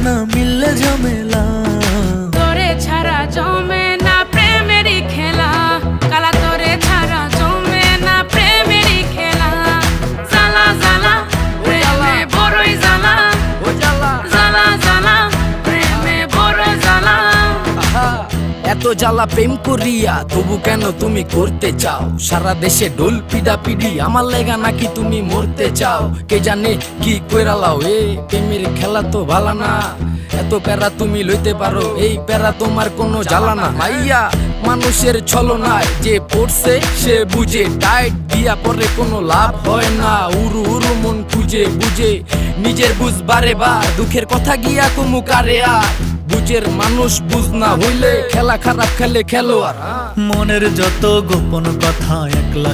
না মিললে ঝামেলা। তোরে ছাড়া জমে না প্রেমেরই খেলা, কালা তোরে ছাড়া জমে না প্রেমেরই খেলা। জ্বালা জ্বালা প্রেমে বড়ই জ্বালা, জ্বালা জ্বালা প্রেমে বড় জ্বালা। এত জ্বালা প্রেম করিয়া তবু কেন তুমি করতে চাও? সারা দেশে ঢোল পিডা পিডি, আমার লেগা নাকি তুমি মরতে চাও? কে জানে কি কইরালাও, এ প্রেমের খেলা তো ভালা না। এত প্যারা তুমি লইতে পারো, এই প্যারা তোমার কোনো জ্বালা না। মাইয়া মানুষের ছলনায় যে পড়ছে সে বুঝে, টাইট দিয়া পরে কোনো লাভ হয় না। উরু উরু মন খুঁজে বুঝে নিজের বুঝ বারে বার, দুঃখের কথা গিয়া কুমু কারে আর। বুঝের মানুষ বুঝ না হইলে খেলা খারাপ খেলে খেলোয়াড়। মনের যত গোপন কথা একলা